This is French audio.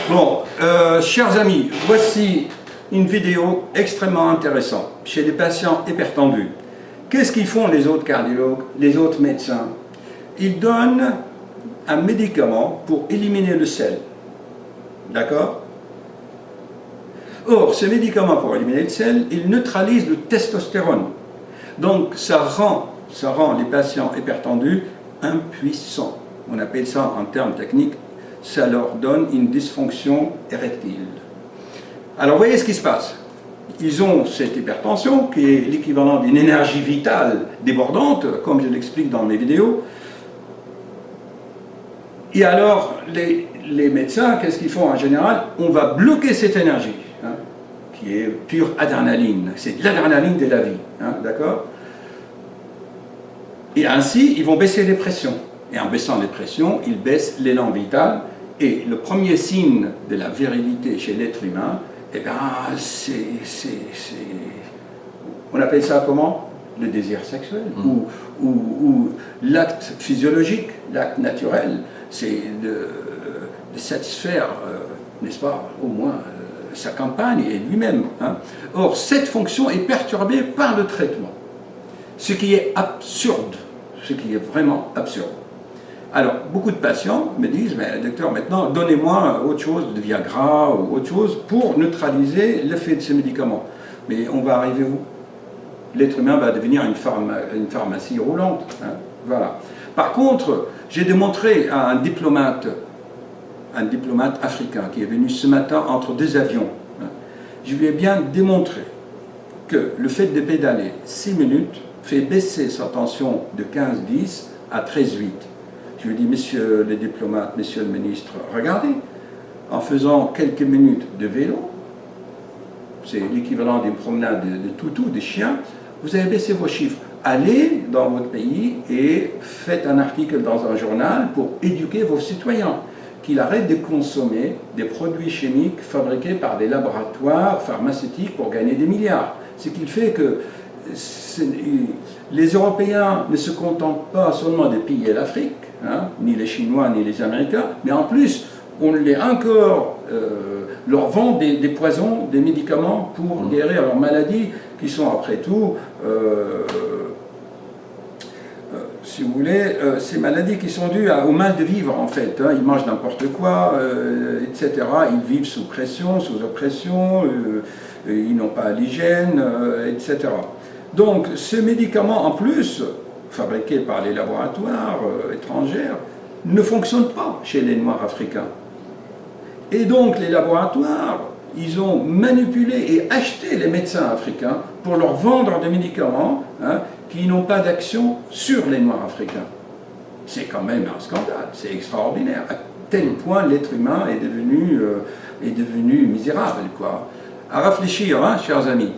Bon, chers amis, voici une vidéo extrêmement intéressante chez les patients hypertendus. Qu'est-ce qu'ils font les autres cardiologues, les autres médecins? Ils donnent un médicament pour éliminer le sel. D'accord? Or, ce médicament pour éliminer le sel, il neutralise le testostérone. Donc, ça rend les patients hypertendus impuissants. On appelle ça en termes techniques, ça leur donne une dysfonction érectile. Alors, voyez ce qui se passe. Ils ont cette hypertension qui est l'équivalent d'une énergie vitale débordante, comme je l'explique dans mes vidéos. Et alors, les médecins, qu'est-ce qu'ils font en général? On va bloquer cette énergie, hein, qui est pure adrénaline. C'est l'adrénaline de la vie, hein, d'accord? Et ainsi, ils vont baisser les pressions. Et en baissant les pressions, ils baissent l'élan vital. Et le premier signe de la virilité chez l'être humain, eh bien, on appelle ça comment? Le désir sexuel, ou l'acte physiologique, l'acte naturel, c'est de satisfaire, n'est-ce pas, au moins sa compagne et lui-même. Hein. Or, cette fonction est perturbée par le traitement, ce qui est absurde, ce qui est vraiment absurde. Alors, beaucoup de patients me disent, mais docteur, maintenant, donnez-moi autre chose, de Viagra ou autre chose, pour neutraliser l'effet de ces médicaments. Mais on va arriver où? L'être humain va devenir une pharmacie roulante. Hein, voilà. Par contre, j'ai démontré à un diplomate africain qui est venu ce matin entre deux avions, hein, je lui ai bien démontré que le fait de pédaler 6 minutes fait baisser sa tension de 15-10 à 13-8. Je lui ai dit, monsieur le diplomate, monsieur le ministre, regardez, en faisant quelques minutes de vélo, c'est l'équivalent d'une promenade de toutou, de chien, vous avez baissé vos chiffres. Allez dans votre pays et faites un article dans un journal pour éduquer vos citoyens, qu'ils arrêtent de consommer des produits chimiques fabriqués par des laboratoires pharmaceutiques pour gagner des milliards. Ce qui fait que les Européens ne se contentent pas seulement de piller l'Afrique, hein, ni les Chinois, ni les Américains, mais en plus, on leur vend des poisons, des médicaments pour guérir leurs maladies, qui sont après tout, si vous voulez, ces maladies qui sont dues au mal de vivre en fait. Hein. Ils mangent n'importe quoi, etc. Ils vivent sous pression, sous oppression, ils n'ont pas l'hygiène, etc. Donc ce médicament en plus, fabriqué par les laboratoires étrangers, ne fonctionne pas chez les Noirs africains. Et donc les laboratoires, ils ont manipulé et acheté les médecins africains pour leur vendre des médicaments, hein, qui n'ont pas d'action sur les Noirs africains. C'est quand même un scandale, c'est extraordinaire, à tel point l'être humain est devenu misérable, quoi. À réfléchir, hein, chers amis.